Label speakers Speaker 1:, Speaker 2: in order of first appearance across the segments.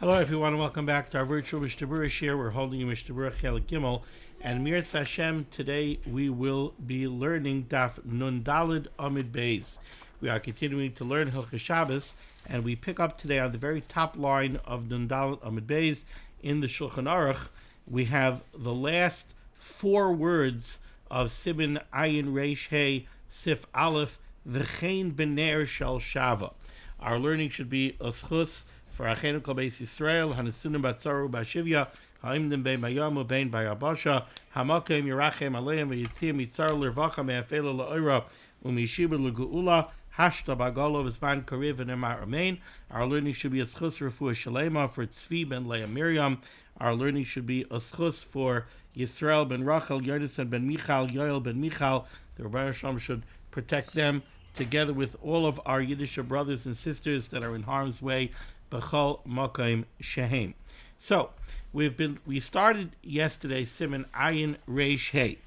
Speaker 1: Hello, everyone, and welcome back to our virtual Mishnah Berurah share. We're holding Mishnah Berurah Chelik Gimel, and Mirz Hashem, today we will be learning Daf Nun Daled Amid Beis. We are continuing to learn Hilchos Shabbos, and we pick up today on the very top line of Nun Daled Amid Beis in the Shulchan Aruch. We have the last four words of Siman Ayin Reish Hey Sif Aleph V'chein B'ner Shel Shava. Our learning should be a schus for Achenu Kol Beis Yisrael, Hanasunim Batzaru Bashivya, Ha'imdim Bein Mayamu Bein Bayabasha, Hamakim Yerachem Aleim V'yitzim Yitzar L'Rvacha Me'afela L'Oira, U'mishiba L'Geula, Hashta Bagolo V'zman Kariv V'nemar Amein. Our learning should be a schus refuah Shalema for Tzvi Ben Leah Miriam. Our learning should be a schus for Yisrael Ben Rachel, Yonasan Ben Michal, Yoel Ben Michal. The Rebbeinu Shalom should protect them together with all of our Yiddish brothers and sisters that are in harm's way. B'chol Makom Shehem. So we started yesterday Siman Ayin Reish Hey,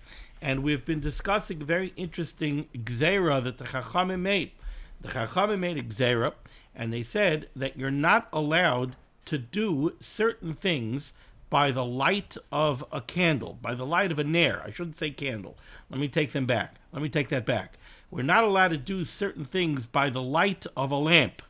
Speaker 1: and we've been discussing a very interesting gzeira that the Chachamim made. The Chachamim made a gzeira, and they said that you're not allowed to do certain things by the light of a candle, by the light of a ner. I shouldn't say candle. Let me take that back. We're not allowed to do certain things by the light of a lamp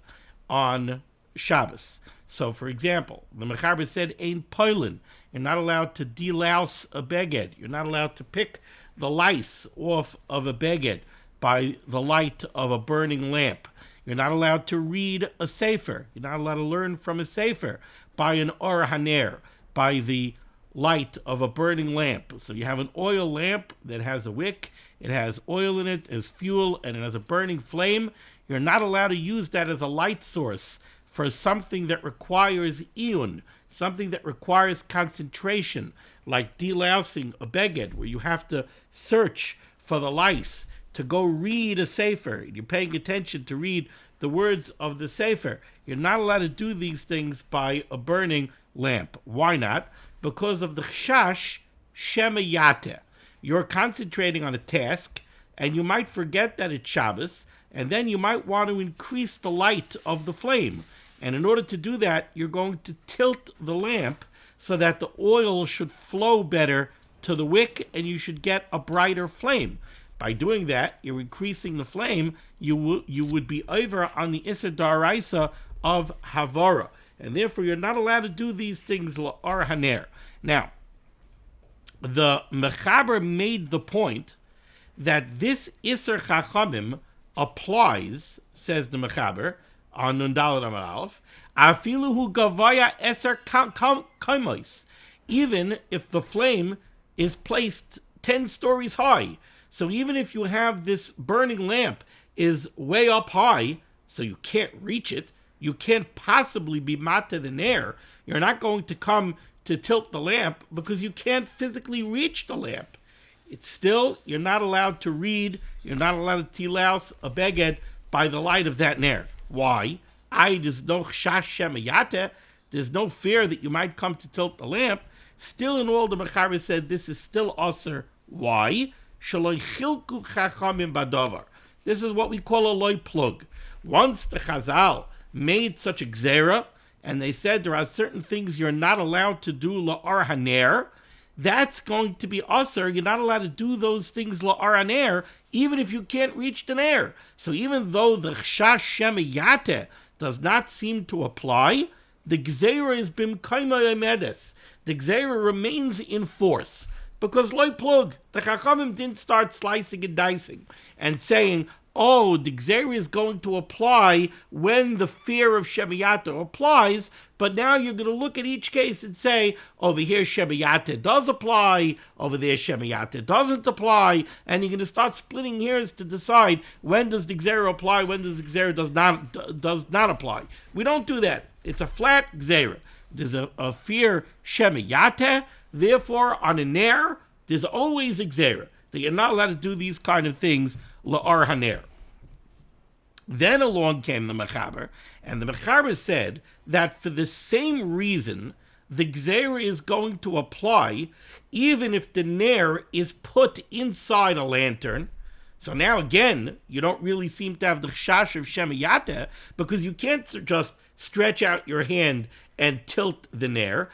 Speaker 1: on Shabbos. So, for example, the Mechaber said, "Ein poilin." You're not allowed to delouse a beged. You're not allowed to pick the lice off of a beged by the light of a burning lamp. You're not allowed to read a sefer. You're not allowed to learn from a sefer by an or haner, by the light of a burning lamp. So you have an oil lamp that has a wick, it has oil in it, as fuel, and it has a burning flame. You're not allowed to use that as a light source for something that requires iyun, something that requires concentration, like delousing a beged, where you have to search for the lice, to go read a sefer. You're paying attention to read the words of the sefer. You're not allowed to do these things by a burning lamp. Why not? Because of the chash shemayate. You're concentrating on a task, and you might forget that it's Shabbos, and then you might want to increase the light of the flame. And in order to do that, you're going to tilt the lamp so that the oil should flow better to the wick and you should get a brighter flame. By doing that, you're increasing the flame. You would be over on the Issa Daraisa of HaTorah. And therefore, you're not allowed to do these things la'ar haner. Now, the Mechaber made the point that this Isser Chachamim applies, says the Mechaber, on Nun Daled Amud Aleph, afilu hu gavaya eser kaimos, even if the flame is placed 10 stories high. So even if you have this burning lamp is way up high, so you can't reach it, you can't possibly be mata the ner. You're not going to come to tilt the lamp because you can't physically reach the lamp. It's still, you're not allowed to read, you're not allowed to tilaus a beged by the light of that ner. Why? There's no chash shemayate. There's no fear that you might come to tilt the lamp. Still, in all, the Mechaber said this is still aser. Why? Shaloi chilku chachamim badavar. This is what we call a loy plug. Once the Chazal made such a gzera, and they said there are certain things you're not allowed to do la'ar haner, that's going to be aser. You're not allowed to do those things la'ar haner, even if you can't reach the ner. So even though the chash shemayate does not seem to apply, the gzeira is bim kaima emedes. The gzeira remains in force. Because loy plug, the Chachamim didn't start slicing and dicing and saying, oh, the gzeira is going to apply when the fear of shemayate applies, but now you're going to look at each case and say, over here shemayate does apply, over there shemayate doesn't apply, and you're going to start splitting hairs to decide when does the gzeira apply, when does the gzeira does not apply. We don't do that. It's a flat gzeira. There's a fear shemayate, therefore on a ner, there's always a gzeira that you're not allowed to do these kind of things la'ar haner. Then along came the Mechaber, and the Mechaber said that for the same reason, the gzeira is going to apply even if the ner is put inside a lantern. So now again, you don't really seem to have the chash of shemayate because you can't just stretch out your hand and tilt the nair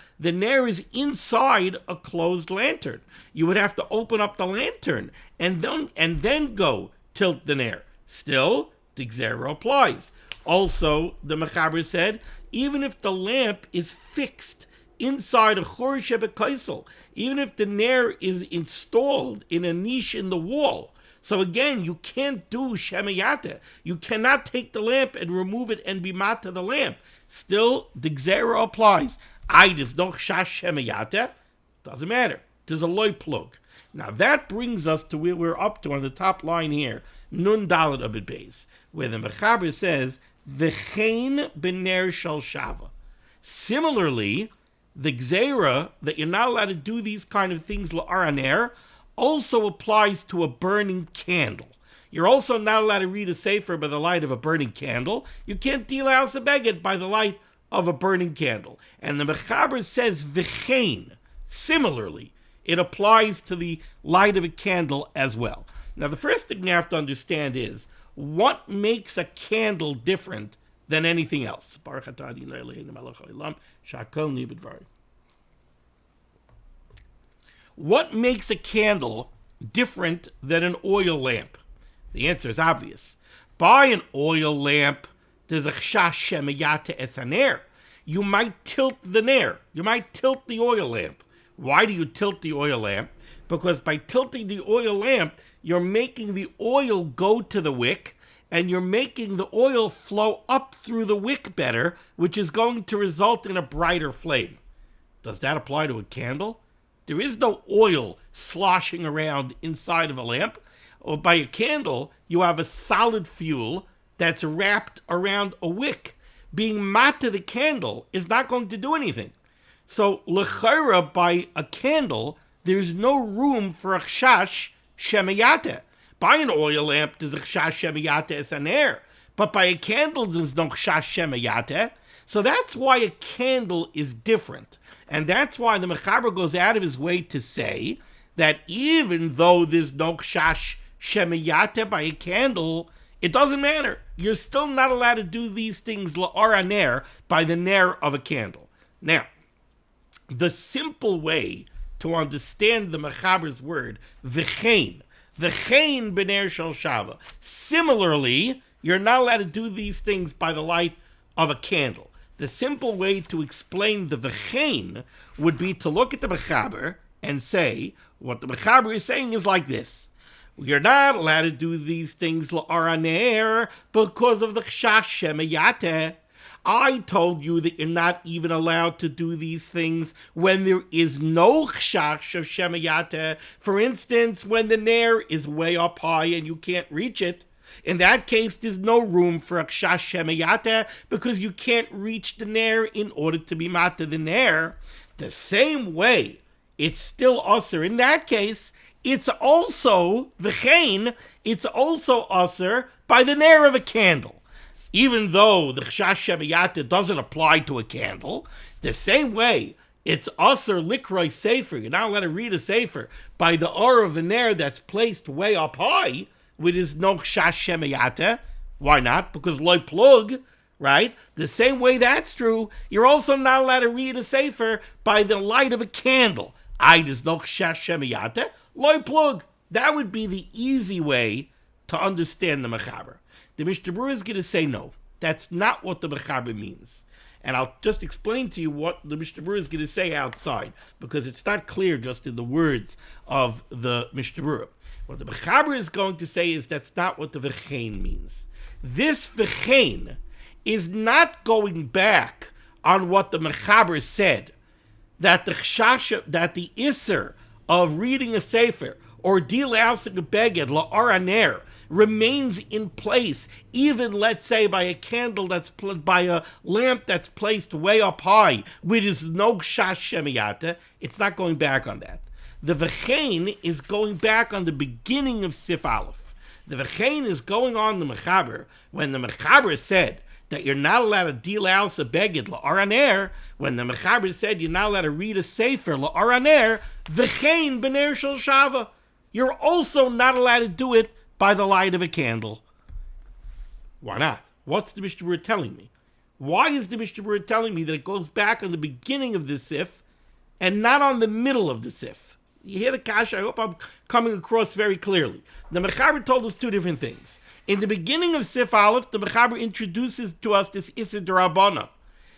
Speaker 1: is inside a closed lantern. You would have to open up the lantern and then go tilt the nair. Still, the Gzera applies. Also, the Mechaber said, even if the lamp is fixed inside a Chor Shebekaisel, even if the nair is installed in a niche in the wall. So again, you can't do Shemayata. You cannot take the lamp and remove it and be mata the lamp. Still, the Gzera applies. There's no Chash Shemayata. Doesn't matter. There's a loy plug. Now that brings us to where we're up to on the top line here, Nun Dalet Amud Beis, where the Mechaber says, V'chein b'ner shel shava. Similarly, the Gzera, that you're not allowed to do these kind of things l'araner, also applies to a burning candle. You're also not allowed to read a sefer by the light of a burning candle. You can't deal out a beged by the light of a burning candle. And the Mechaber says v'chein. Similarly, it applies to the light of a candle as well. Now, the first thing you have to understand is, what makes a candle different than anything else? What makes a candle different than an oil lamp? The answer is obvious. By an oil lamp, there's a chash shemayata esaner. You might tilt the nair. You might tilt the oil lamp. Why do you tilt the oil lamp? Because by tilting the oil lamp, you're making the oil go to the wick, and you're making the oil flow up through the wick better, which is going to result in a brighter flame. Does that apply to a candle? There is no oil sloshing around inside of a lamp. Or by a candle, you have a solid fuel that's wrapped around a wick. Being mat to the candle is not going to do anything. So, l'chayra, by a candle, there's no room for a chash shemayata. By an oil lamp, there's a chash shemayata as an air. But by a candle, there's no chash shemayata. So that's why a candle is different. And that's why the Mechaber goes out of his way to say that even though there's no chash shemayata by a candle, it doesn't matter. You're still not allowed to do these things la'ara ner by the ner of a candle. Now, the simple way to understand the Mechaber's word, v'chein b'ner shel shava. Similarly, you're not allowed to do these things by the light of a candle. The simple way to explain the v'chein would be to look at the Mechaber and say, what the Mechaber is saying is like this. You're not allowed to do these things la'ara ner because of the chash shemayata. I told you that you're not even allowed to do these things when there is no chash of shemayata. For instance, when the nair is way up high and you can't reach it. In that case, there's no room for a chash shemayata because you can't reach the nair in order to be mata the nair. The same way, it's still usher. In that case, it's also v'chein. It's also usher by the nair of a candle. Even though the chash shemayata doesn't apply to a candle, the same way it's usher likroi sefer. You're not allowed to read a sefer by the or of a nair that's placed way up high, which is no chash shemayata. Why not? Because loy plug, right? The same way that's true, you're also not allowed to read a sefer by the light of a candle. There's no chash shemayata. Loy plug. That would be the easy way to understand the Mechaber. The Mishnah Berurah is going to say no. That's not what the Mechaber means. And I'll just explain to you what the Mishnah Berurah is going to say outside, because it's not clear just in the words of the Mishnah Berurah. What the Mechaber is going to say is that's not what the v'chein means. This v'chein is not going back on what the Mechaber said, that the iser of reading a sefer or delousing a beged la'ara ner remains in place, even, let's say, by a candle by a lamp that's placed way up high, which is no chash shemayata. It's not going back on that. The v'chein is going back on the beginning of Sif Aleph. The v'chein is going on the Mechaber when the Mechaber said that you're not allowed to deal out a beged la'ara ner. When the Mechaber said you're not allowed to read a sefer la'ara ner, v'chein b'ner shel shava. You're also not allowed to do it by the light of a candle. Why not? What's the Mishnah Berurah telling me? Why is the Mishnah Berurah telling me that it goes back on the beginning of the sif and not on the middle of the sif? You hear the kasha? I hope I'm coming across very clearly. The Mechaber told us two different things. In the beginning of Sif Aleph, the Mechaber introduces to us this Issa D'Rabbanan.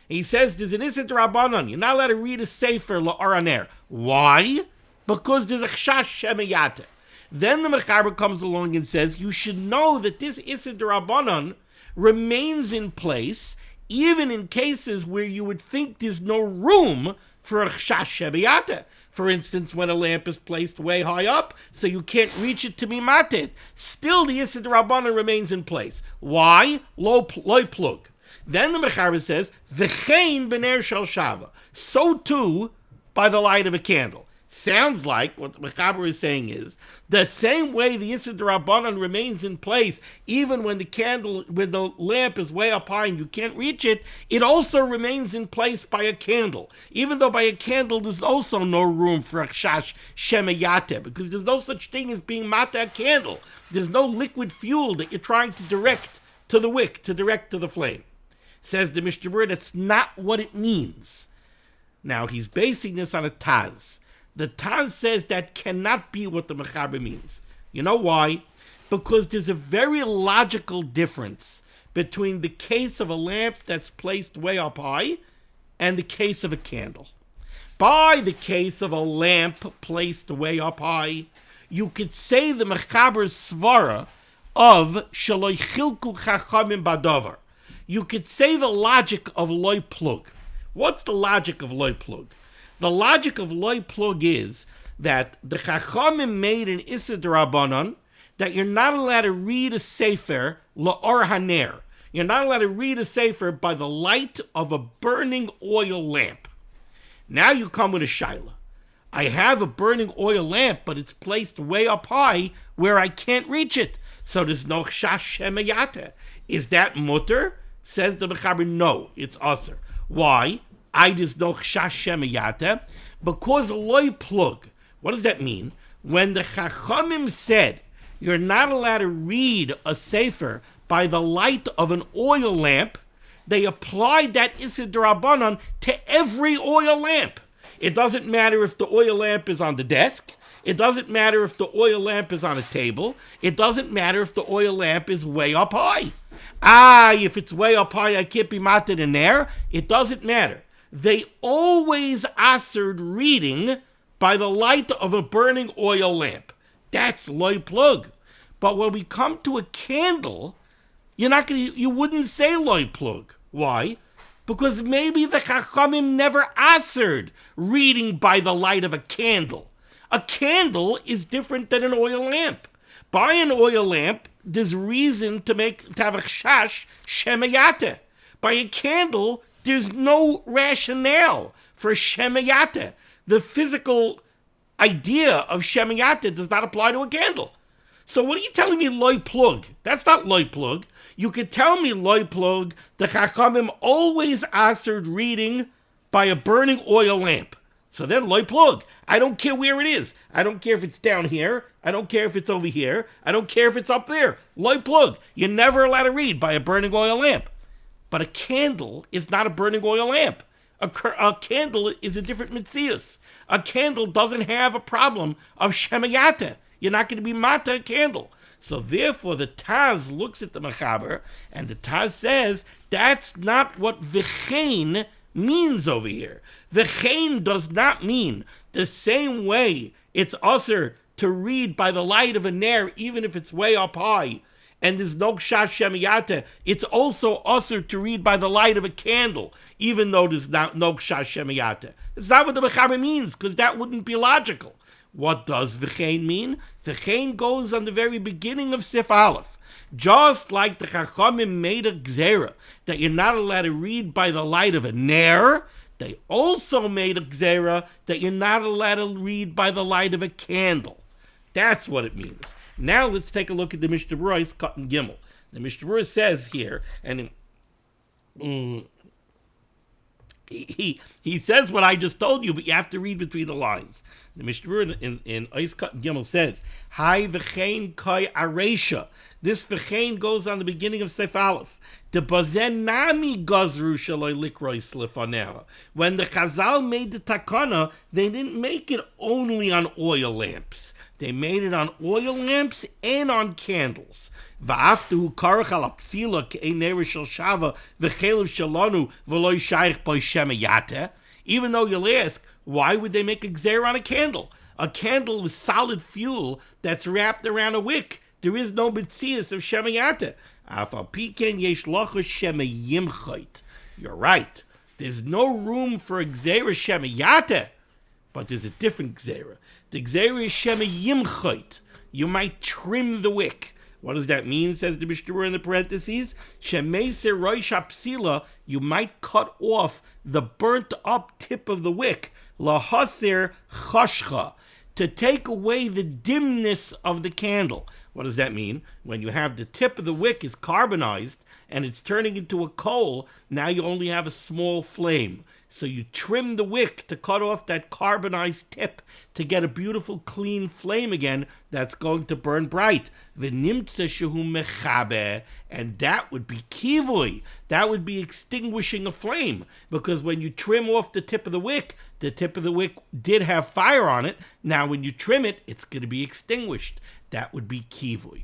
Speaker 1: He says there's an Issa D'Rabbanan. You're not allowed to read a Sefer La'araner. Why? Because there's a Chashash Shemayate. Then the Mechaber comes along and says you should know that this Issa D'Rabbanan remains in place even in cases where you would think there's no room for a Chashash Shemayate. For instance, when a lamp is placed way high up, so you can't reach it to be mated, still the Issa D'Rabbanan remains in place. Why? Loy plug. Then the Mechaber says, V'chein b'ner shel shava. So too, by the light of a candle. Sounds like what the Mechaber is saying is, the same way the Issa D'Rabbanan remains in place, even when the lamp is way up high and you can't reach it, it also remains in place by a candle. Even though by a candle there's also no room for a chash shemayate, because there's no such thing as being mata a candle. There's no liquid fuel that you're trying to direct to the wick, to direct to the flame. Says the Mishnah Berurah, that's not what it means. Now he's basing this on a Taz. The Taz says that cannot be what the Mechaber means. You know why? Because there's a very logical difference between the case of a lamp that's placed way up high and the case of a candle. By the case of a lamp placed way up high, you could say the Mechaber's svara of Shaloi Chilku Chachamim Badavar. You could say the logic of loy plug. What's the logic of loy plug? The logic of loy plug is that the Chachamim made an Issa D'Rabbanan that you're not allowed to read a Sefer la'or haner. You're not allowed to read a Sefer by the light of a burning oil lamp. Now you come with a shaila. I have a burning oil lamp, but it's placed way up high where I can't reach it. So there's no chash shemayate. Is that mutter? Says the Mechaber, no, it's aser. Why? There's no chash shemayate, because loy plug. What does that mean? When the Chachamim said you're not allowed to read a sefer by the light of an oil lamp, they applied that Issa D'Rabbanan to every oil lamp. It doesn't matter if the oil lamp is on the desk. It doesn't matter if the oil lamp is on a table. It doesn't matter if the oil lamp is way up high. If it's way up high, I can't be mated in there. It doesn't matter. They always answered reading by the light of a burning oil lamp. That's loy plug. But when we come to a candle, you wouldn't say loy plug. Why? Because maybe the Chachamim never answered reading by the light of a candle. A candle is different than an oil lamp. By an oil lamp, there's reason to have a chash shemayate. By a candle, there's no rationale for shemayate. The physical idea of shemayate does not apply to a candle. So what are you telling me loy plug? That's not loy plug. You could tell me loy plug, the Chachamim always answered reading by a burning oil lamp. So then loy plug. I don't care where it is. I don't care if it's down here. I don't care if it's over here. I don't care if it's up there. Loy plug. You're never allowed to read by a burning oil lamp. But a candle is not a burning oil lamp. A candle is a different mitzias. A candle doesn't have a problem of shemayate. You're not going to be mata a candle. So therefore the Taz looks at the Mechaber and the Taz says that's not what v'chein means over here. V'chein does not mean the same way it's usher to read by the light of a ner even if it's way up high and there's no chash shemayate. It's also usher to read by the light of a candle even though there's no chash shemayate. It's not what the Mechaber means because that wouldn't be logical. What does v'chein mean? V'chein goes on the very beginning of Sif Aleph. Just like the Chachamim made a gzera that you're not allowed to read by the light of a ner, they also made a gzera that you're not allowed to read by the light of a candle. That's what it means. Now let's take a look at the Mishnah Berurah's cut in Gimel. The Mishnah Berurah says here, and He says what I just told you, but you have to read between the lines. The Mishnah Berurah in Eis Kat Gimel says, "Hai v'chein kai aresha." This v'chein goes on the beginning of Sef Aleph. The bazen nami gazru shaloi likrois lefanera. When the Chazal made the takana, they didn't make it only on oil lamps. They made it on oil lamps and on candles. Va'aftu karach al apsila ke'ei neder shel shava v'chelev shalanu v'loi shaykh by shemayate. Even though you'll ask, why would they make a gzeira on a candle? A candle is solid fuel that's wrapped around a wick. There is no mitzias of shemayate. Afal piken yesh locha shemayimchait. You're right. There's no room for a gzeira shemayate, but there's a different gzeira. The gzeira is shemayimchait. You might trim the wick. What does that mean, says the Mishnah Berurah in the parentheses? Shemeiser roish hapsila, you might cut off the burnt up tip of the wick. Lahaser chashcha, to take away the dimness of the candle. What does that mean? When you have the tip of the wick is carbonized and it's turning into a coal, now you only have a small flame. So you trim the wick to cut off that carbonized tip to get a beautiful clean flame again that's going to burn bright. V'nimtza shehu mechabe, and that would be kivui. That would be extinguishing a flame, because when you trim off the tip of the wick did have fire on it. Now when you trim it, it's going to be extinguished. That would be kivui.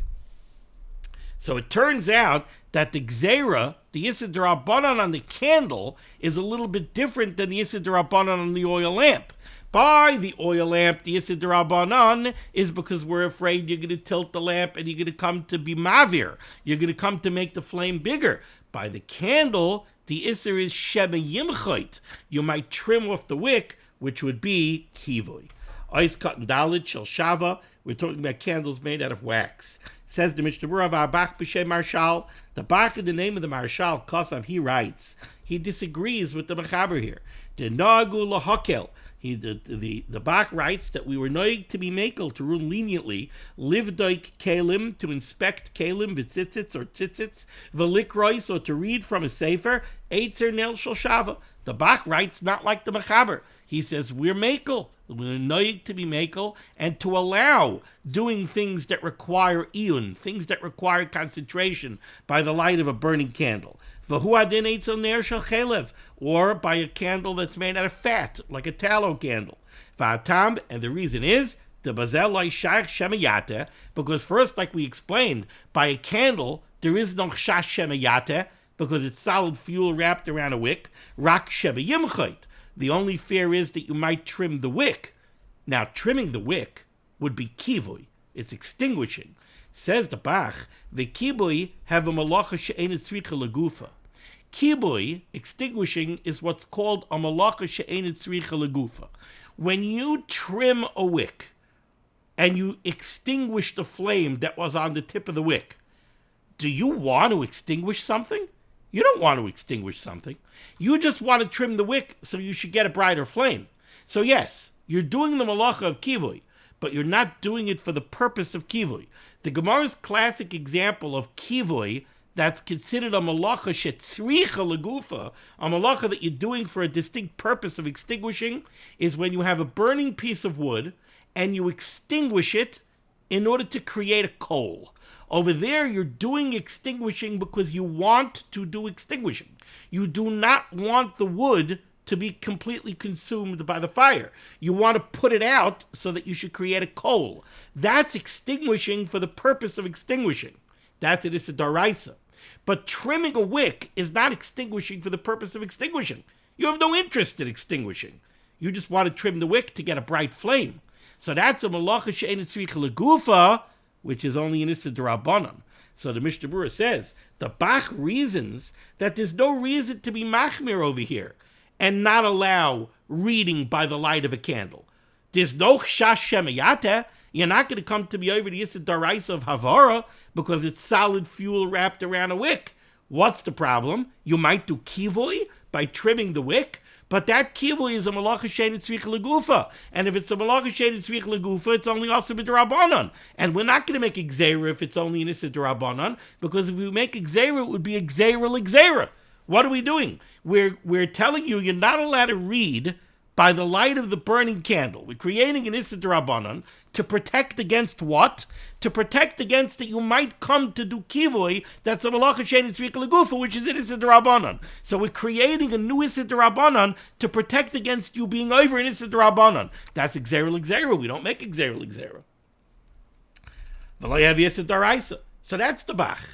Speaker 1: So it turns out that the gzeira, the Issur D'Rabbanan on the candle, is a little bit different than the Issur D'Rabbanan on the oil lamp. By the oil lamp, the Issur D'Rabbanan is because we're afraid you're going to tilt the lamp and you're going to come to be mavir. You're going to come to make the flame bigger. By the candle, the Issur is shemayimchait. You might trim off the wick, which would be kivui. Ois kat and dalit shel shava. We're talking about candles made out of wax. Says the Mishnah Berurah, V'abach b'shem Marshal. The Bach in the name of the Marshal, Kosav, he writes, he disagrees with the Mechaber here. The Nagu lahakel. The Bach writes that we were noig to be makel, to rule leniently, livdoik kalim, to inspect kalim, v'tzitzits or tzitzits, v'likrois, or to read from a sefer, eitzer nel shel shava. The Bach writes not like the Mechaber. He says we're makel. We're noig to be makel, and to allow doing things that require iyun, things that require concentration by the light of a burning candle. V'hu adin eitzel ner shel chelev, or by a candle that's made out of fat, like a tallow candle. V'atam, and the reason is, the bazel loy shaykh shemayate, because first, like we explained, by a candle, there is no chash shemayate, because it's solid fuel wrapped around a wick, rak shemayimchait. The only fear is that you might trim the wick. Now, trimming the wick would be kivui. It's extinguishing. Says the Bach, the kibui have a malacha she'enet tzricha legufa. Kibui, extinguishing, is what's called a malacha she'enet tzricha legufa. When you trim a wick and you extinguish the flame that was on the tip of the wick, do you want to extinguish something? You don't want to extinguish something. You just want to trim the wick so you should get a brighter flame. So yes, you're doing the malacha of kivui, but you're not doing it for the purpose of kivui. The Gemara's classic example of kivui that's considered a malacha shetzricha legufa, a malacha that you're doing for a distinct purpose of extinguishing, is when you have a burning piece of wood and you extinguish it in order to create a coal. Over there, you're doing extinguishing because you want to do extinguishing. You do not want the wood to be completely consumed by the fire. You want to put it out so that you should create a coal. That's extinguishing for the purpose of extinguishing. That's it, it's a daraisa. But trimming a wick is not extinguishing for the purpose of extinguishing. You have no interest in extinguishing. You just want to trim the wick to get a bright flame. So that's a malacha she'enet tzricha legufa, which is only an Issur D'Rabbanan. So the Mishnah Berurah says, the Bach reasons that there's no reason to be machmir over here and not allow reading by the light of a candle. There's no chash shemayate. You're not going to come to me over the Issur D'Oraisa of HaTorah because it's solid fuel wrapped around a wick. What's the problem? You might do kivui by trimming the wick, but that kivui is a malacha she'enet tzricha legufa. And if it's a malacha she'enet tzricha legufa, it's only also b'drabanan. And we're not going to make a gzeira if it's only an Issur D'Rabbanan, because if we make a gzeira, it would be a gzeira l'gzeira. What are we doing? We're telling you you're not allowed to read by the light of the burning candle. We're creating an Issa D'Rabbanan to protect against what? To protect against that you might come to do kivui, that's a malacha shein tzrika legufa, which is an Issa D'Rabbanan. So we're creating a new Issa D'Rabbanan to protect against you being over an Issa D'Rabbanan. That's Gzera L'Gzera. We don't make Gzera L'Gzera. V'lo yav Issa D'Oraisa. So that's the Bach.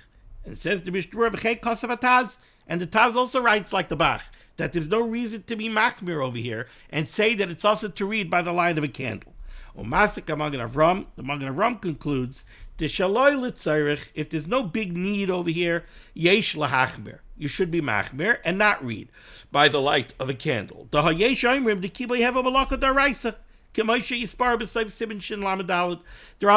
Speaker 1: And it says the Mishnah Berurah v'chei kosav Taz, and the Taz also writes like the Bach, that there's no reason to be machmir over here and say that it's also to read by the light of a candle. Umasik Magen Avram, the Magen Avram concludes, if there's no big need over here, yesh lahachmir, you should be machmir and not read by the light of a candle. There are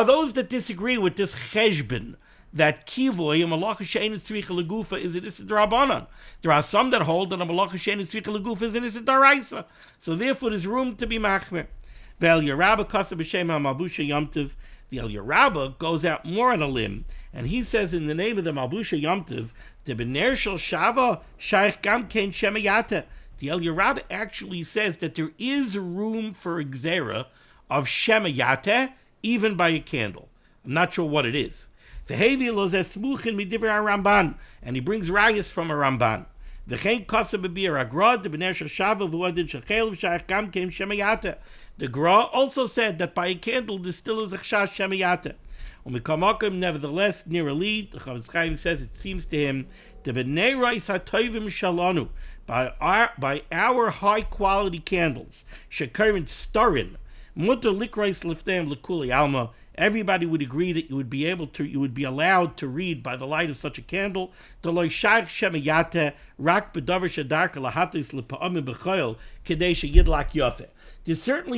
Speaker 1: those that disagree with this cheshbon, that kivoy, a malacha she'ein tzricha legufa, is an issa d'Rabbanan. There are some that hold that a malacha she'ein tzricha legufa is an issa d'Oraisa. So therefore there's room to be machmer. The El Yerabba Kasab B'Shem HaMalbusha Yomtiv. The El Yerabba goes out more on a limb, and he says in the name of the Malbusha Yomtiv, the B'ner Shel Shava Shaykh Gam Kein Shemayata. The El Yerabba actually says that there is room for a gzera of Shemayata, even by a candle. I'm not sure what it is. And he brings rayas from a Ramban. The Gra also said that by a candle there still is a chashash shemayata. Nevertheless, near a lead, the Chavetz Chaim says it seems to him the b'nei reis hatoivim shalanu, by our high quality candles, shekarin starin, mutter likreis lifteim lekuli alma. Everybody would agree that you would be allowed to read by the light of such a candle. There's certainly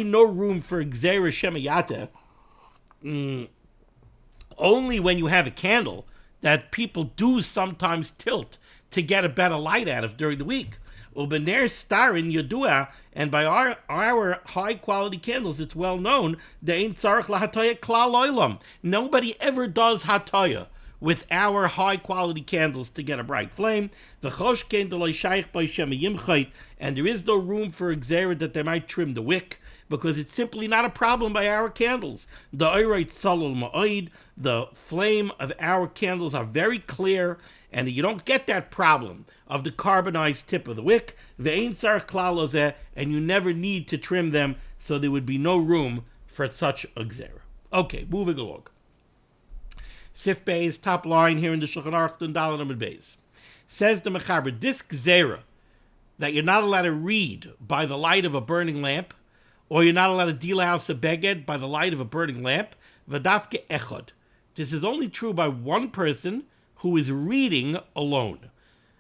Speaker 1: no room for gzera shemayata, only when you have a candle that people do sometimes tilt to get a better light out of during the week. Ubener starin yodua, and by our high quality candles, it's well known they ain't tzarich lahatoya klal olam. Nobody ever does hatoya with our high quality candles to get a bright flame. The chosh candle shaykh by shemayimchait, and there is no room for gzera that they might trim the wick, because it's simply not a problem by our candles. The oirite salul ma'oid, the flame of our candles are very clear, and you don't get that problem of the carbonized tip of the wick, and you never need to trim them, so there would be no room for such a gzera. Okay, moving along. Sif Beis, top line here in the Shulchan Aruch Nun Daled Amud Beis. Says the Mechaber, this gzera, that you're not allowed to read by the light of a burning lamp, or you're not allowed to deal house a beged by the light of a burning lamp, v'dafke echad. This is only true by one person who is reading alone.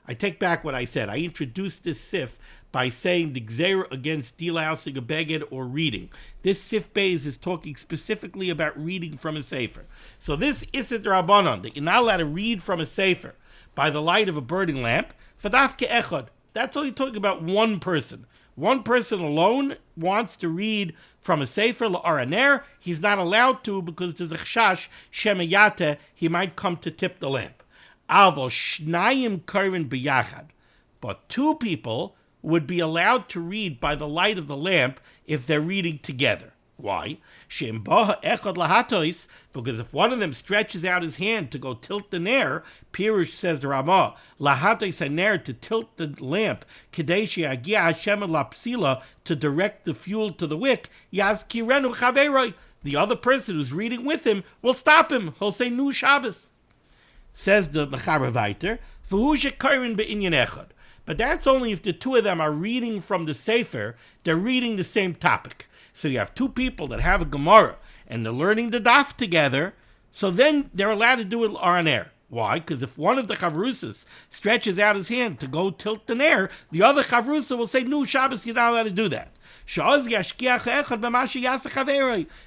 Speaker 1: I take back what I said. I introduced this sif by saying the gzera against delousing a beged or reading. This sif beis is talking specifically about reading from a sefer. So this issa d'Rabbanan, that you're not allowed to read from a sefer by the light of a burning lamp, fadafke echad. That's only talking about one person. One person alone wants to read from a sefer l'araner. He's not allowed to because there's a chashash shemayata. He might come to tip the lamp. Avo shnayim karin biyachad. But two people would be allowed to read by the light of the lamp if they're reading together. Why? Shem baha echad lahatois, because if one of them stretches out his hand to go tilt the ner, Pirush says the Ramah, lahatois haner, to tilt the lamp, kadeshi agia Hashem lapsila, to direct the fuel to the wick, yazkirenu chaveroi, the other person who's reading with him will stop him. He'll say Nu Shabbos. Says the Mechaber Vayter, v'hu shekarin be'inyan echad. But that's only if the two of them are reading from the sefer, they're reading the same topic. So you have two people that have a Gemara, and they're learning the daf together, so then they're allowed to do it on air. Why? Because if one of the chavrusas stretches out his hand to go tilt the ner, the other chavrusa will say, "No, Shabbos, you're not allowed to do that."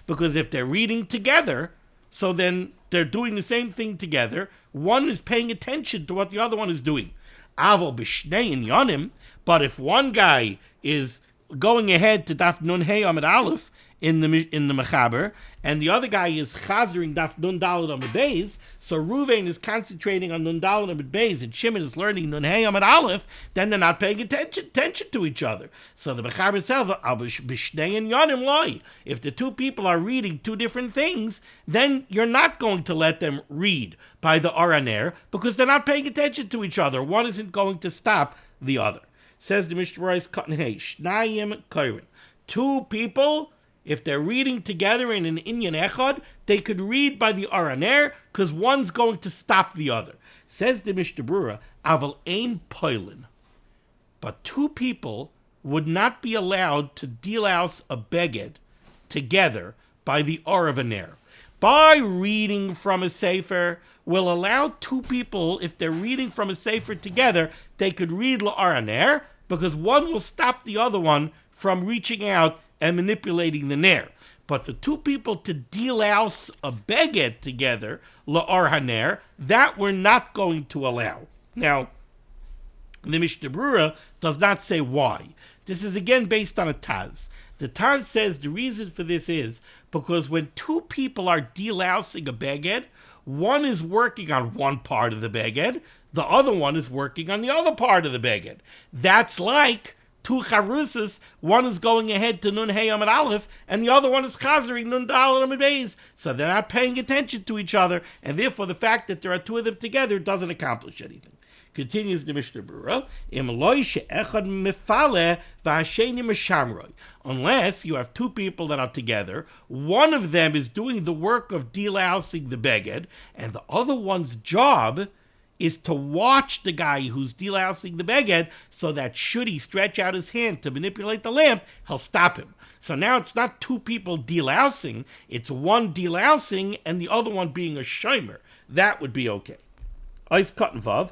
Speaker 1: Because if they're reading together, so then they're doing the same thing together. One is paying attention to what the other one is doing. Avo b'shnei inyanim, but if one guy is going ahead to daf nun hey amid aleph, in the Mechaber, and the other guy is chazering daf nun daled amid beis. So Ruvain is concentrating on nun daled amid beis, and Shimon is learning nun hey amid aleph. Then they're not paying attention to each other. So the Mechaber says, "Bishnei and yonim loy." If the two people are reading two different things, then you're not going to let them read by the Araner because they're not paying attention to each other. One isn't going to stop the other. Says the Mishnah Berurah, Katan Hey, Shnayim Koirin. Two people, if they're reading together in an Inyan Echad, they could read by the Araner because one's going to stop the other. Says the Mishnah Berurah, Aval Ein Poilin. But two people would not be allowed to deal out a beged together by the Araner. By reading from a sefer, will allow two people, if they're reading from a sefer together, they could read la'araner, because one will stop the other one from reaching out and manipulating the ner. But for two people to deal out a beged together, la'araner, that we're not going to allow. Now, the Mishnah Berurah does not say why. This is again based on a Taz. The Taz says the reason for this is because when two people are delousing a beged, one is working on one part of the beged, the other one is working on the other part of the beged. That's like two charusas, one is going ahead to nun hey amid aleph, and the other one is chazering nun daled amid beis. So they're not paying attention to each other, and therefore the fact that there are two of them together doesn't accomplish anything. Continues the Mishnah Berurah, unless you have two people that are together, one of them is doing the work of delousing the beged, and the other one's job is to watch the guy who's delousing the beged, so that should he stretch out his hand to manipulate the lamp, he'll stop him. So now it's not two people delousing, it's one delousing and the other one being a shomer. That would be okay. The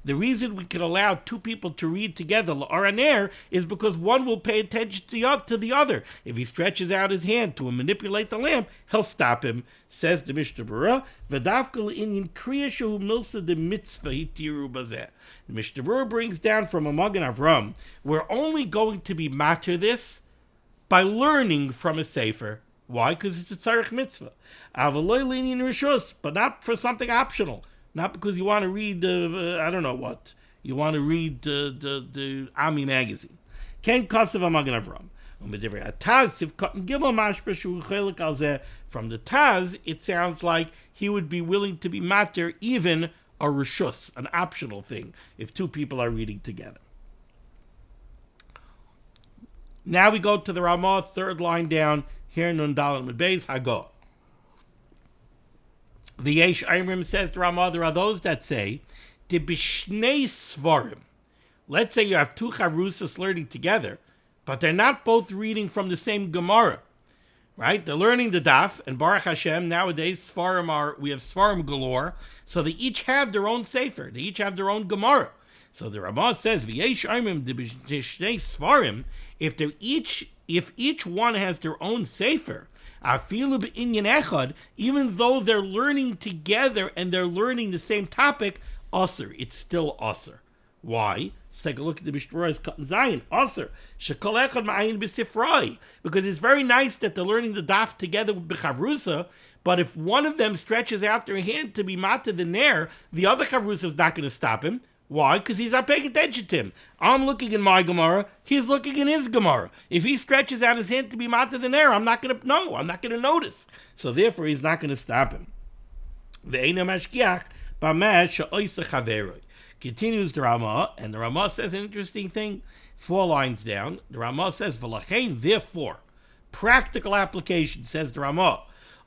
Speaker 1: reason we can allow two people to read together l'araner is because one will pay attention to the other. If he stretches out his hand to manipulate the lamp, he'll stop him. Says the Mishnah Berurah, the Mishnah Berurah brings down from a Magen Avram, we're only going to be matter this by learning from a sefer. Why? Because it's a tzarich mitzvah. But not for something optional. Not because you want to read, I don't know what. You want to read the Ami magazine. Ken Kosev Magen Avram. From the Taz, it sounds like he would be willing to be matter even a reshus, an optional thing, if two people are reading together. Now we go to the Ramah, third line down. Here, nun daled amid beis, hago. The Yesh Aimrim says to Ramah, there are those that say, de bishnei svarim. Let's say you have two charusas learning together, but they're not both reading from the same Gemara, right? They're learning the daf, and Baruch Hashem, nowadays we have svarim galore, so they each have their own sefer, they each have their own Gemara. So the Ramah says, v'yesh aimrim de bishnei svarim, if each one has their own sefer, even though they're learning together and they're learning the same topic, Aser, it's still Aser. Why? Let's take a look at the Mishnah Berurah's Katan Zayin. Aser, shekol echad ma'ayin b'sifrai. Because it's very nice that they're learning the daf together with b'chavrusa, but if one of them stretches out their hand to be mata the ner, the other chavrusa is not going to stop him. Why? Because he's not paying attention to him. I'm looking in my Gemara, he's looking in his Gemara. If he stretches out his hand to be mata the ner, I'm not going to notice. So therefore, he's not going to stop him. Continues the Ramah, and the Ramah says an interesting thing. 4 lines down, the Ramah says, V'lachein, therefore, practical application, says the Ramah,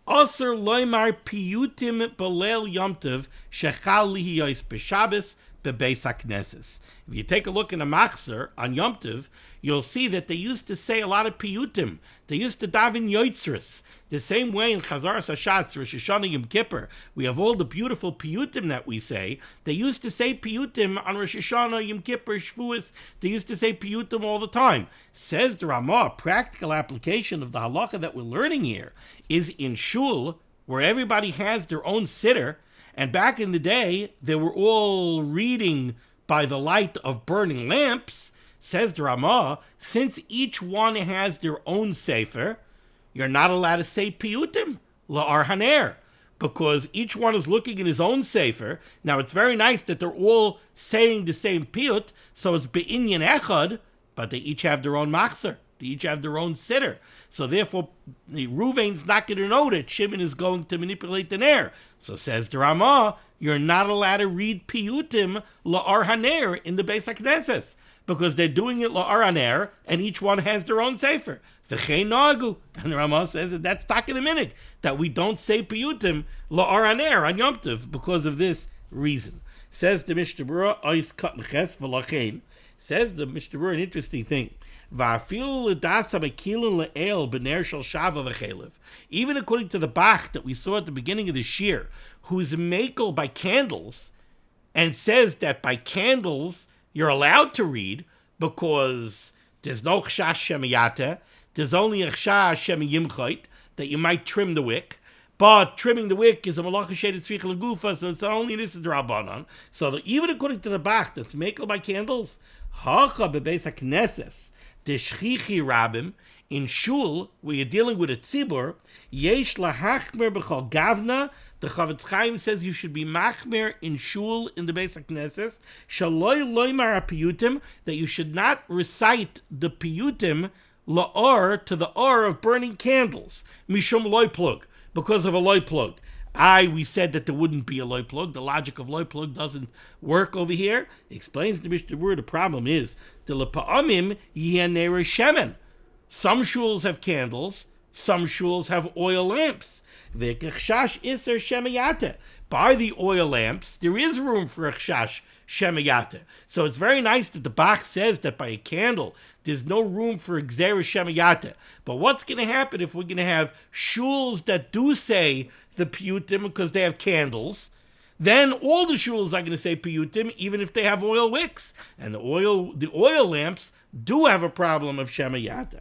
Speaker 1: Aser loymar piyutim belel yomtiv shechal lihiyos b'Shabbos bebeis hakneses. If you take a look in a machzer on Yom Tov, you'll see that they used to say a lot of piyutim. They used to daven yoitzris. The same way in Chazaras Hashatz, Rosh Hashanah, Yom Kippur, we have all the beautiful piyutim that we say. They used to say piyutim on Rosh Hashanah, Yom Kippur, Shavuos. They used to say piyutim all the time. Says the Ramah, practical application of the halacha that we're learning here is in shul, where everybody has their own siddur, and back in the day, they were all reading by the light of burning lamps. Says the Ramah, since each one has their own sefer, you're not allowed to say piyutim la'ar haner, because each one is looking in his own sefer. Now, it's very nice that they're all saying the same piyut, so it's be'inyan echad, but they each have their own machzer. They each have their own sitter. So therefore, the Ruvain's not going to know that Shimon is going to manipulate the ner. So says the Ramah, you're not allowed to read piyutim la'ar haner in the Beis HaKnesses, because they're doing it la'ar haner, and each one has their own sefer. V'chein nagu. And the Ramah says that that's tak in the minute, that we don't say piyutim la'ar haner on Yom Tov because of this reason. Says the Mishnah Berurah, ois kat ches v'lachein. Says the Mishnah Berurah an interesting thing. Even according to the Bach that we saw at the beginning of the Shir, who's makel by candles, and says that by candles you're allowed to read because there's no chshash shemiyata, there's only a chshash shemiyimchait, that you might trim the wick. But trimming the wick is a malacha shaded tzvich legufa, so it's only this is the Rabbanon. So that even according to the Bach that's makel by candles, hacha bebeis haknesses, the shchichi rabim, in shul, where you're dealing with a tzibur, yesh lahachmer b'chol gavna, the Chavetz Chaim says you should be machmer in shul in the Beis HaKnesses, shaloi loymar piyutim, that you should not recite the piyutim la'or to the or of burning candles, mishum loy plug, because of a loy plug. We said that there wouldn't be a loy plug. The logic of loy plug doesn't work over here. It explains the Mishnah Berurah. The problem is the lepa'amim yihanera shemen. Some shuls have candles. Some shuls have oil lamps. V'kechshash iser shemayata. By the oil lamps, there is room for a chshash shemayata. So it's very nice that the Bach says that by a candle, there's no room for gzera shemayata. But what's going to happen if we're going to have shuls that do say the piyutim because they have candles? Then all the shuls are going to say piyutim, even if they have oil wicks. And the oil lamps do have a problem of shemayata.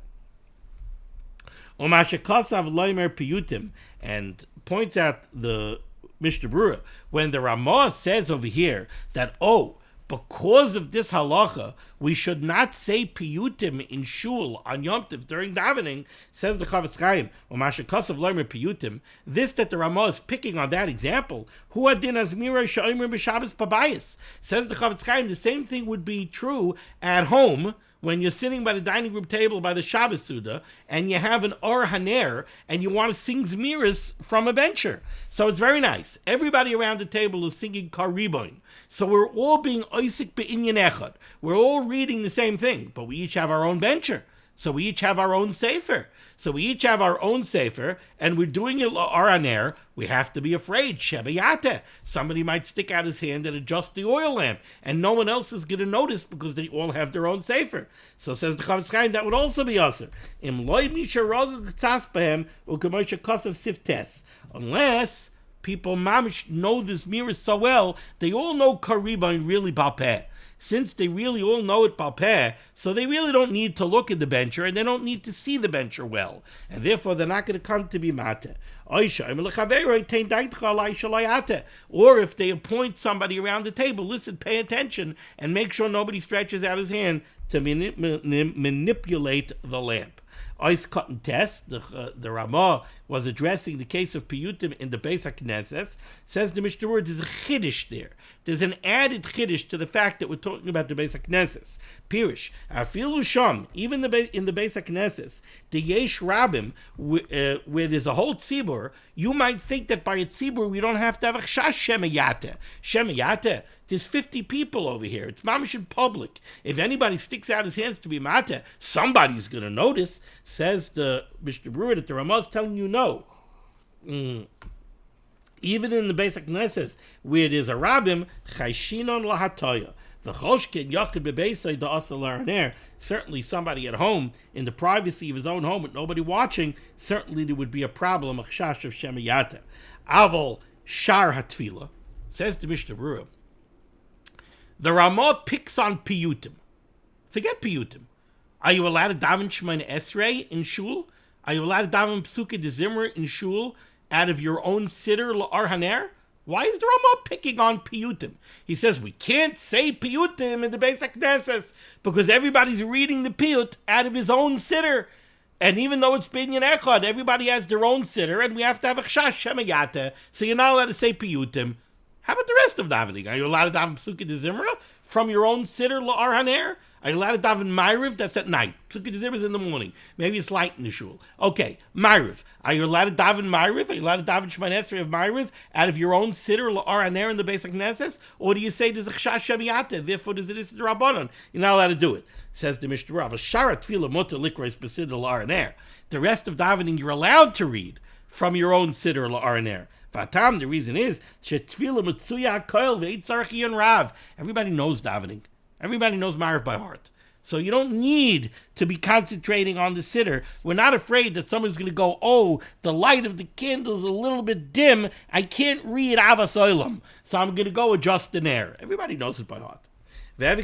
Speaker 1: Omashakasav loimer piyutim, and points out the Mishnah Berurah, when the Ramah says over here that, because of this halacha, we should not say piyutim in shul on Yom Tov during davening, says the Chavetz Chaim, Omashakasav loimer piyutim, this that the Ramah is picking on that example, hu adin azmira sha'omer b'Shabbos pabayis, says the Chavetz Chaim, the same thing would be true at home, when you're sitting by the dining room table by the Shabbos Suda, and you have an Or Haner, and you want to sing Zmiris from a bencher. So it's very nice. Everybody around the table is singing Kariboin. So we're all being Oisik Be'inyan Echad. We're all reading the same thing, but we each have our own bencher. So we each have our own sefer. And we're doing it Or Haner. We have to be afraid. Shebayate. Somebody might stick out his hand and adjust the oil lamp, and no one else is going to notice because they all have their own sefer. So says the Chavetz Chaim, that would also be aser. Unless people mamish know this mirror so well, they all know Karibon really balpeh. Since they really all know it balpeh, so they really don't need to look at the bencher, and they don't need to see the bencher well, and therefore they're not going to come to be mate. Or if they appoint somebody around the table, listen, pay attention, and make sure nobody stretches out his hand to manipulate the lamp. Ois cotton test, the Ramah was addressing the case of piyutim in the Beis HaKnesses. Says the Mishnah Berurah, there's a chiddush there. There's an added chiddush to the fact that we're talking about the Beis HaKnesses. Pirish, afilu sham, even in the Beis HaKnesses, the yesh rabim, where there's a whole tzibur, you might think that by a tzibur we don't have to have a chshash shemayata. Shemayata, there's 50 people over here. It's mamish in public. If anybody sticks out his hands to be mata, somebody's going to notice. Says the Mishnah Berurah that the Ramah is telling you no. Even in the Beis HaKnesses, where there's a rabbim, chayshinon lahatoya. The choshkin yachid bebeisay da asal laraner. Certainly somebody at home, in the privacy of his own home with nobody watching, certainly there would be a problem, a chshash of shemayata. Aval shar hatfila, says the Mishnah Berurah, the Ramah picks on piyutim. Forget piyutim. Are you allowed to daven Shemona Esrei in shul? Are you allowed to daven Psuke de Zimra in shul out of your own siddur la'ar haner? Why is the Rama picking on piyutim? He says we can't say piyutim in the Beis HaKnesses because everybody's reading the piyut out of his own siddur. And even though it's binyan echad, everybody has their own siddur, and we have to have a chash shemayata, so you're not allowed to say piyutim. How about the rest of davening? Are you allowed to daven Psukkah de Zimra from your own siddur la'ar haner? Are you allowed to daven Ma'ariv? That's at night. Psukkah de Zimra is in the morning. Maybe it's light in the shul. Okay, Ma'ariv. Are you allowed to daven Ma'ariv? Are you allowed to daven Shemana Esrei of Ma'ariv out of your own siddur la'ar haner in the Beis HaKnesses? Or do you say there's a chash shemayata, therefore there's a Issa D'Rabbanan? You're not allowed to do it. Says the Mishnah Berurah, Shara Tefillah Mutter Likros B'Siddur la'ar haner. The rest of davening you're allowed to read from your own siddur la'ar haner. Vatam, the reason is everybody knows davening. Everybody knows Ma'ariv by heart. So you don't need to be concentrating on the siddur. We're not afraid that someone's going to go, oh, the light of the candle is a little bit dim. I can't read Avas Olam, so I'm going to go adjust the nair. Everybody knows it by heart. This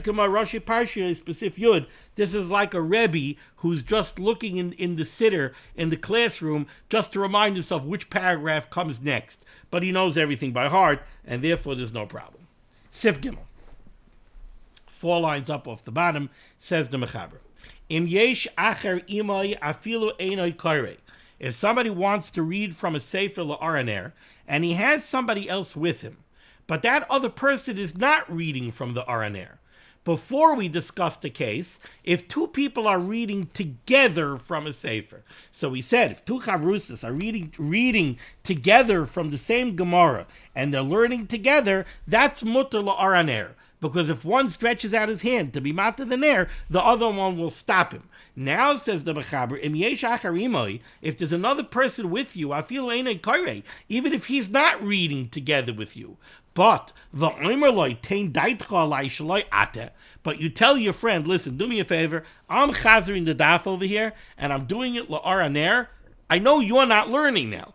Speaker 1: is like a Rebbe who's just looking in the siddur, in the classroom, just to remind himself which paragraph comes next. But he knows everything by heart, and therefore there's no problem. Sif Gimel. 4 lines up off the bottom, says the Mechaber. Im yesh acher imay afilu einay koirei. If somebody wants to read from a sefer la'ar haner, and he has somebody else with him, but that other person is not reading from the Araner. Before we discuss the case, if 2 people are reading together from a sefer, so we said if 2 chavrusas are reading together from the same Gemara and they're learning together, that's mutter la'araner. Because if one stretches out his hand to be mata the ner, the other one will stop him. Now, says the Mechaber, im yesh acharimoi, if there's another person with you, afilu einay koirei, even if he's not reading together with you, but the oimerloi tein daitcha alai shaloi ate, but you tell your friend, listen, do me a favor, I'm chazering the daf over here, and I'm doing it la'ar haner. I know you're not learning now.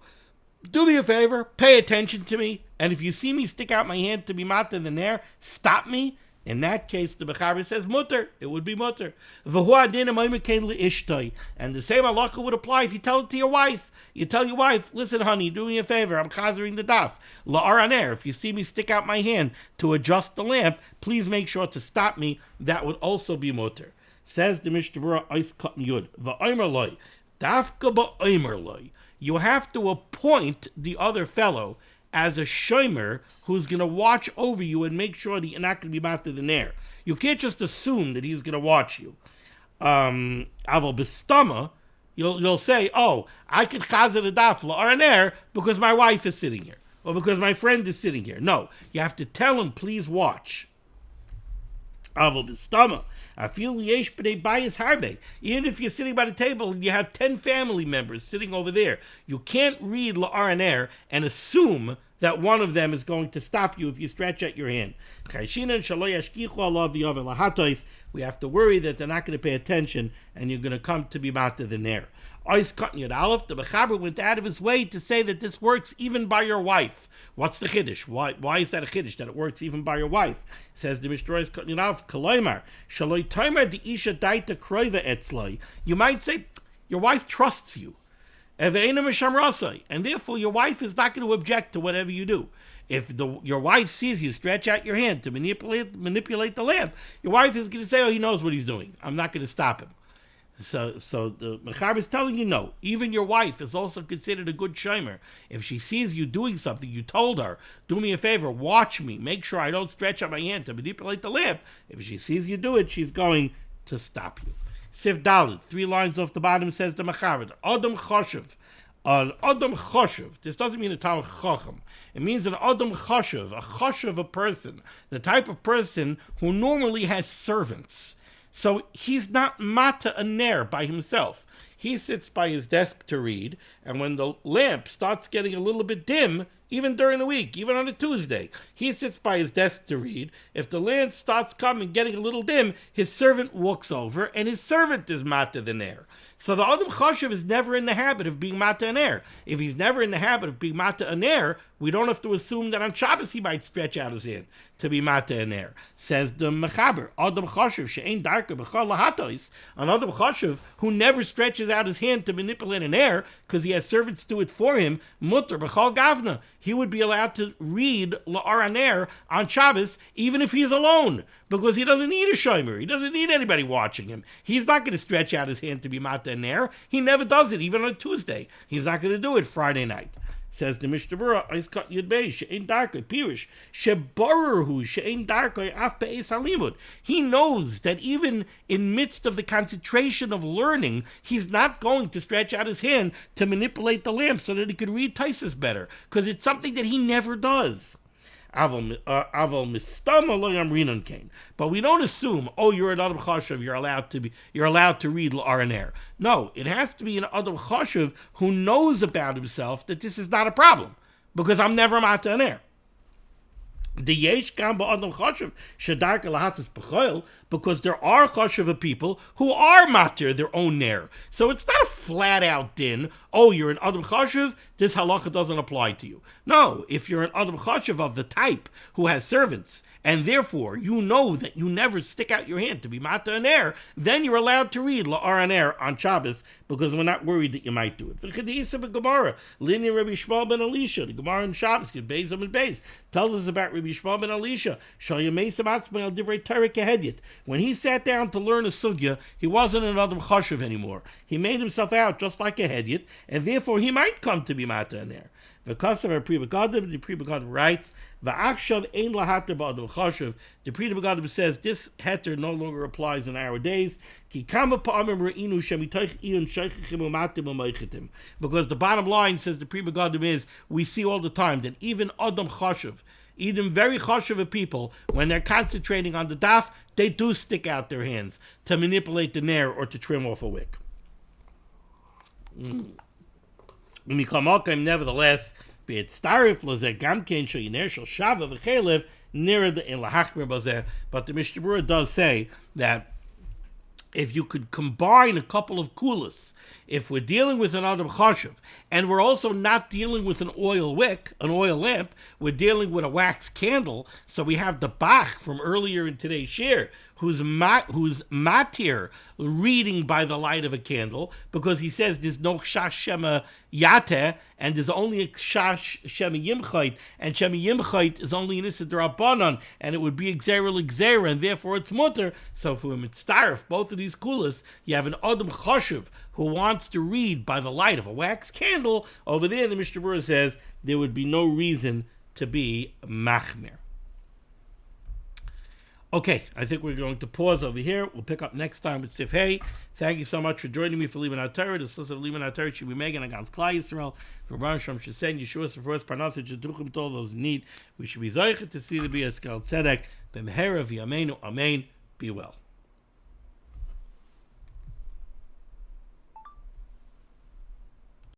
Speaker 1: Do me a favor, pay attention to me, and if you see me stick out my hand to be mata the ner, stop me. In that case, the Mechaber says mutter. It would be mutter. And the same halacha would apply if you tell it to your wife. You tell your wife, listen, honey, do me a favor. I'm chazering the daf. La'ar haner. If you see me stick out my hand to adjust the lamp, please make sure to stop me. That would also be mutter. Says the Mishnah Berurah, Eis Katan Yud. V'omer loy. Dafka ba'omer loy. You have to appoint the other fellow as a shomer who's going to watch over you and make sure that you're not going to be mata the ner. You can't just assume that he's going to watch you. Aval b'stama, you'll say, oh, I could chazer the daf la'ar haner because my wife is sitting here, or because my friend is sitting here. No, you have to tell him, please watch. Aval b'stama. I feel yesh b'nei bayis harbe. Even if you're sitting by the table and you have 10 family members sitting over there, you can't read la'ar haner and assume that one of them is going to stop you if you stretch out your hand. We have to worry that they're not going to pay attention and you're going to come to be mata the ner. Ois Katan Yud Aleph, the Mechaber went out of his way to say that this works even by your wife. What's the chiddush? Why is that a chiddush, that it works even by your wife? Says the Mishnah Berurah, Katan Yud Aleph, Kaloimar, Shaloi Tomer di Isha Daita Kroiva Etzloi. You might say, your wife trusts you. And therefore your wife is not going to object to whatever you do. If your wife sees you stretch out your hand to manipulate the lamp, your wife is going to say, oh, he knows what he's doing. I'm not going to stop him. So the Mechaber is telling you, no, even your wife is also considered a good shomer. If she sees you doing something, you told her, do me a favor, watch me, make sure I don't stretch out my hand to manipulate the lamp. If she sees you do it, she's going to stop you. Sif Dalit, 3 lines off the bottom, says the Mechaber, Adam Choshev. An Adam Choshev, this doesn't mean a Talmud Chacham. It means an Adam Choshev, a Choshev, a person, the type of person who normally has servants. So he's not mata a ner by himself. He sits by his desk to read, and when the lamp starts getting a little bit dim, even during the week, even on a Tuesday, he sits by his desk to read. If the lamp starts getting a little dim, his servant walks over, and his servant is mata the ner. So the Adam Choshev is never in the habit of being mata an air. If he's never in the habit of being mata an air, we don't have to assume that on Shabbos he might stretch out his hand to be mata an air. Says the Mechaber, Adam Choshev she'ein darka b'chol lahatois, an Adam Choshev who never stretches out his hand to manipulate an air because he has servants do it for him, mutter b'chol gavna. he would be allowed to read La'araner on Shabbos, even if he's alone, because he doesn't need a shomer. He doesn't need anybody watching him. He's not going to stretch out his hand to be Mata Ner. He never does it, even on Tuesday. He's not going to do it Friday night. Says the Mishnah Berurah, "Eis kat yud beis she'ein darkei pirish shebaruhu she'ein darkei af be'eis halimud." He knows that even in midst of the concentration of learning, he's not going to stretch out his hand to manipulate the lamp so that he could read Taisus better, because it's something that he never does. But we don't assume, you're an Adam Chashav, you're allowed to read L'Araner. No, it has to be an Adam Chashav who knows about himself that this is not a problem, because I'm never Mata Aner. Because there are chashuva people who are matir their own ner. So it's not a flat out din, you're an adam chashuv, this halacha doesn't apply to you. No, if you're an adam chashuv of the type who has servants, and therefore you know that you never stick out your hand to be mata ner, then you're allowed to read la'araner on Shabbos, because we're not worried that you might do it. The Gemara, linear Rabbi Shmuel ben Elisha, the Gemara in Shabbos, Beis and Beis, tells us about Rabbi Shmuel ben Elisha. When he sat down to learn a sugya, he wasn't an adam chashuv anymore. He made himself out just like a hedyot, and therefore he might come to be mata ner. The Pri Begadim writes, "Va'achshav ein lahater ba'adam chashuv." The Pri Begadim says this heter no longer applies in our days. Because the bottom line, says the Pri Begadim, is we see all the time that even adam chashuv, even very chashuv people, when they're concentrating on the daf, they do stick out their hands to manipulate the nair or to trim off a wick. Nevertheless, but the Mishnah Berurah does say that if you could combine a couple of kulas, if we're dealing with an adam chashuv, and we're also not dealing with an oil wick, an oil lamp, we're dealing with a wax candle, so we have the Bach from earlier in today's shir, who's matir reading by the light of a candle, because he says there's no kshash shema yate, and there's only a kshash shema yimchait, and shema yimchait is only an issa d'Rabbanan, and it would be gzera l'gzera, and therefore it's mutter. So for a mitzdarif, both of these kulas, you have an adam chashuv who wants to read by the light of a wax candle. Over there, the Mishnah Berurah says there would be no reason to be machmir. Okay, I think we're going to pause over here. We'll pick up next time with Sif Hey. Thank you so much for joining me for limud HaTorah. This list of limud HaTorah should be Megan against Klal Yisrael. For Baruch Shem Shesen, Yeshua, Sephorus, Parnasset, Shedruchim, to all those in need. We should be Zoichet to see the B'Yaskel Tzedek. B'mehera v'yameinu. Amen. Be well.